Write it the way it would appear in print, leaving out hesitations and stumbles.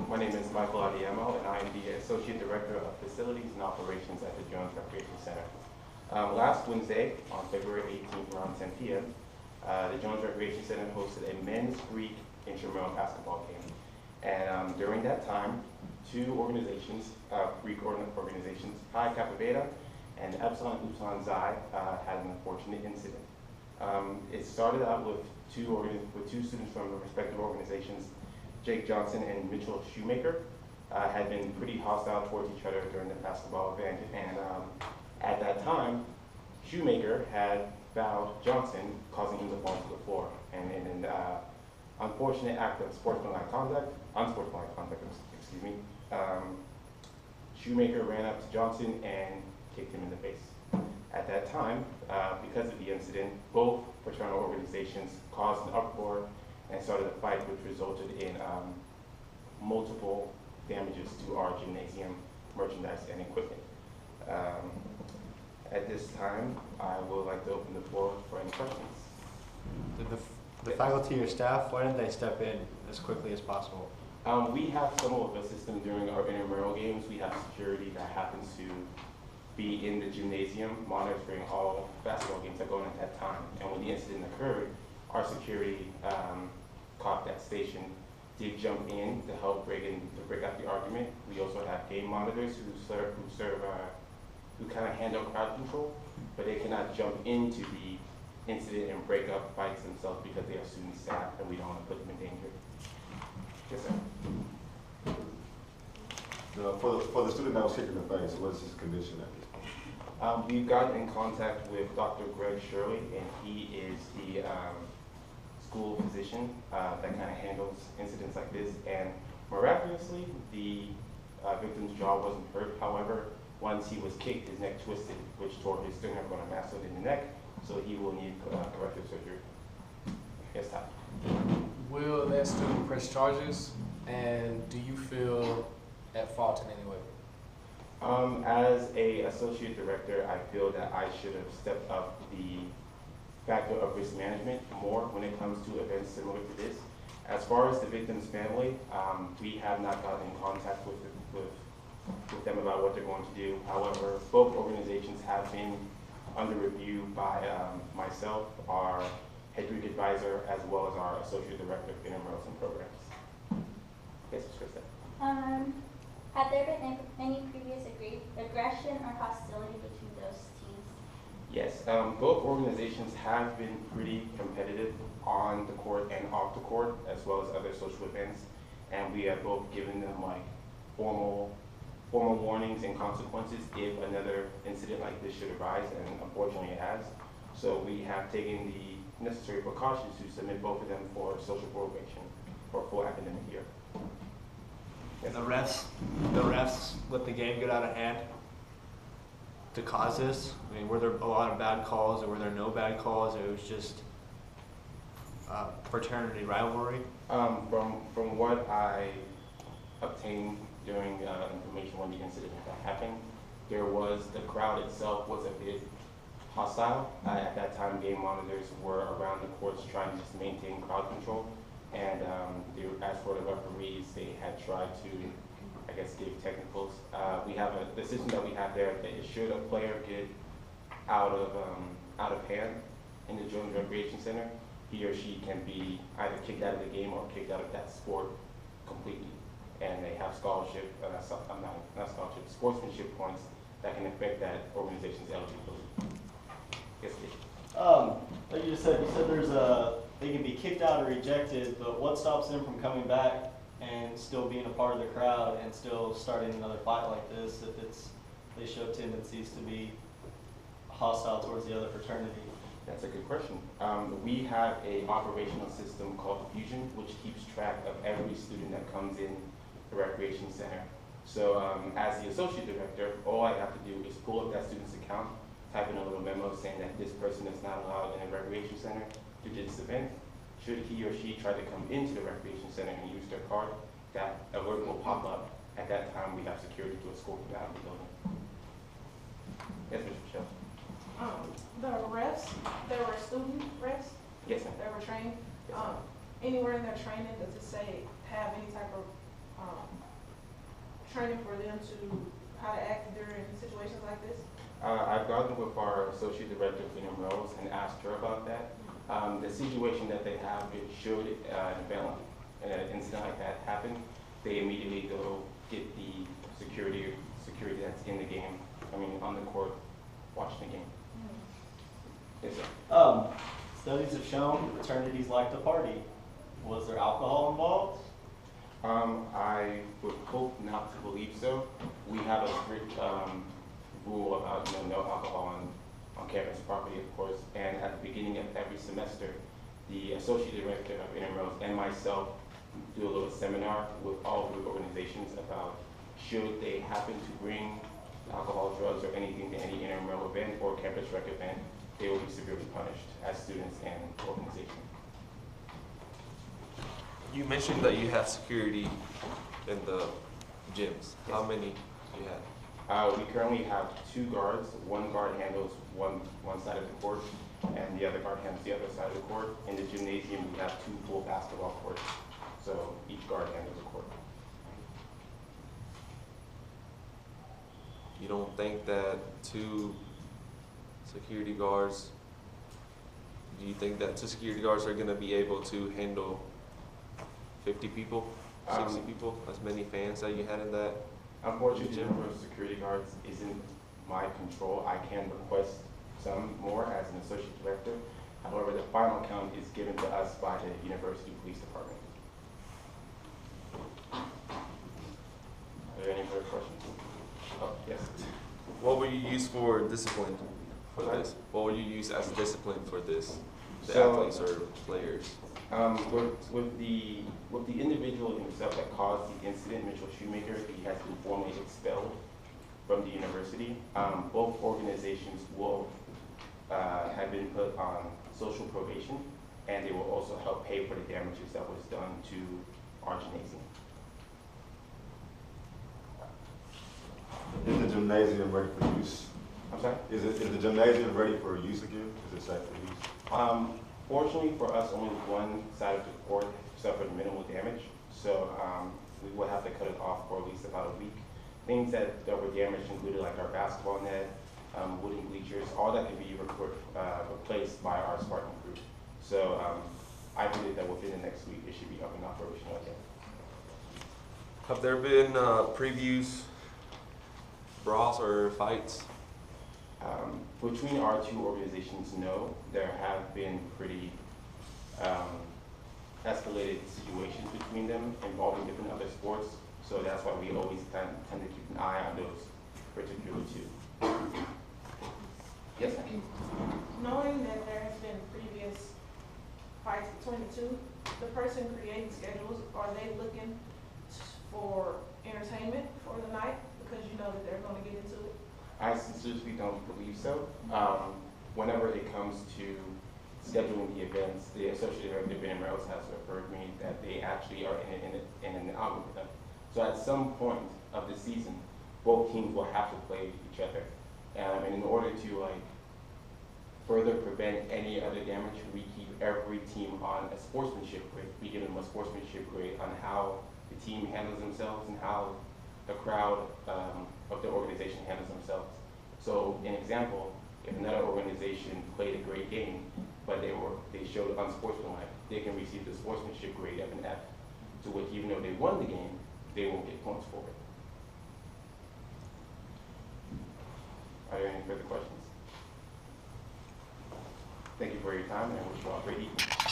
My name is Michael Adeyamo, and I am the Associate Director of Facilities and Operations at the Jones Recreation Center. Last Wednesday, on February 18th, around 10 p.m., the Jones Recreation Center hosted a men's Greek intramural basketball game. And during that time, two organizations, Greek organizations, Pi Kappa Beta and Epsilon Upsilon Xi, had an unfortunate incident. It started out with two students from the respective organizations. Jake Johnson and Mitchell Shoemaker had been pretty hostile towards each other during the basketball event, and at that time, Shoemaker had fouled Johnson, causing him to fall to the floor. And in an unfortunate act of unsportsmanlike conduct, excuse me, Shoemaker ran up to Johnson and kicked him in the face. At that time, because of the incident, both fraternal organizations caused an uproar and started a fight, which resulted in multiple damages to our gymnasium merchandise and equipment. At this time, I would like to open the floor for any questions. Did the faculty or staff, why didn't they step in as quickly as possible? We have some of the system during our intramural games. We have security that happens to be in the gymnasium monitoring all basketball games that go on at that time. And when the incident occurred, our security cop that station did jump in to help break up the argument. We also have game monitors who kind of handle crowd control, but they cannot jump into the incident and break up fights themselves because they are student staff and we don't want to put them in danger. Yes, sir. For the student that was kicked in the face, what is his condition at this point? We've gotten in contact with Dr. Greg Shirley, and he is the school physician that kind of handles incidents like this. And miraculously, the victim's jaw wasn't hurt. However, once he was kicked, his neck twisted, which tore his sternocleidomastoid in the neck, so he will need corrective surgery. Yes, Todd. Will that student press charges, and do you feel at fault in any way? As a associate director, I feel that I should have stepped up the factor of risk management more when it comes to events similar to this. As far as the victim's family, we have not gotten in contact with them about what they're going to do. However, both organizations have been under review by myself, our head Greek advisor, as well as our associate director of intramurals and programs. Yes, Ms. Krista. Have there been any previous aggression or hostility between those teams? Yes, both organizations have been pretty competitive on the court and off the court, as well as other social events, and we have both given them like formal warnings and consequences if another incident like this should arise, and unfortunately it has. So we have taken the necessary precautions to submit both of them for social probation for a full academic year. Yes. The refs let the game get out of hand to cause this? I mean, were there a lot of bad calls, or were there no bad calls, or it was just fraternity rivalry? From what I obtained during information when the incident happened, the crowd itself was a bit hostile. At that time, game monitors were around the courts trying to just maintain crowd control. And as for the referees, they had tried to, I guess, give technicals. We have the system that we have there that should a player get out of hand in the Jones Recreation Center, he or she can be either kicked out of the game or kicked out of that sport completely. And they have scholarship, not scholarship, sportsmanship points that can affect that organization's eligibility. Yes, please. Like you said they can be kicked out or ejected, but what stops them from coming back and still being a part of the crowd and still starting another fight like this if they show tendencies to be hostile towards the other fraternity? That's a good question. We have an operational system called Fusion, which keeps track of every student that comes in the recreation center. So as the associate director, all I have to do is pull up that student's account, type in a little memo saying that this person is not allowed in a recreation center to do this event. Should he or she try to come into the recreation center and use their card, that alert will pop up. At that time, we have security to escort them out of the building. Yes, Mr. Michelle. The refs, they were student refs? Yes, ma'am. They were trained? Yes, Anywhere in their training, does it say have any type of training for them to how to act during situations like this? I've gotten with our associate director, Cleaner Rose, and asked her about that. The situation that they have, it should an incident like that happen, they immediately go get the security that's in the game, on the court, watching the game. Yes, sir. Studies have shown fraternities like to party. Was there alcohol involved? I would hope not to believe so. We have a strict rule about no alcohol on campus property, of course. And at the beginning of every semester, the associate director of Intramuros and myself do a little seminar with all group organizations about should they happen to bring alcohol, drugs, or anything to any intramural event or campus rec event, they will be severely punished as students and organizations. You mentioned that you have security in the gyms. How many do you have? We currently have 2 guards. One guard handles one side of the court, and the other guard handles the other side of the court. In the gymnasium, we have 2 full basketball courts, so each guard handles a court. You don't think that 2 security guards, do you think that 2 security guards are going to be able to handle 50 people, 60 people, as many fans that you had in that? Unfortunately, the number of security guards isn't my control. I can request some more as an associate director. However, the final count is given to us by the University Police Department. Are there any further questions? Oh, yes. What will you use for discipline for Sorry? this? What will you use as discipline for this? The So- athletes or players? With the individual himself that caused the incident, Mitchell Shoemaker, he has been formally expelled from the university. Both organizations will have been put on social probation, and they will also help pay for the damages that was done to our gymnasium. Is the gymnasium ready for use? I'm sorry? Is the gymnasium ready for use again? Is it safe for use? Fortunately for us, only one side of the court suffered minimal damage, so we will have to cut it off for at least about a week. Things that were damaged included like our basketball net, wooden bleachers, all that can be replaced by our Spartan group. So I believe that within the next week it should be up and operational again. Have there been previous brawls or fights? Between our 2 organizations, no. There have been pretty escalated situations between them involving different other sports, so that's why we always tend to keep an eye on those particular 2. Yes, ma'am. Knowing that there has been previous fights between the 2, the person creating schedules, are they looking for entertainment for the night because you know that they're going to get into it? I sincerely don't believe so. Whenever it comes to scheduling the events, the associate director of Intramuros has referred me that they actually are in an algorithm. So at some point of the season, both teams will have to play each other. And in order to further prevent any other damage, we keep every team on a sportsmanship grade. We give them a sportsmanship grade on how the team handles themselves and how the crowd of the organization handles themselves. So an example, if another organization played a great game, but they showed unsportsmanlike, they can receive the sportsmanship grade of an F, to which even though they won the game, they won't get points for it. Are there any further questions? Thank you for your time, and I wish you all a great evening.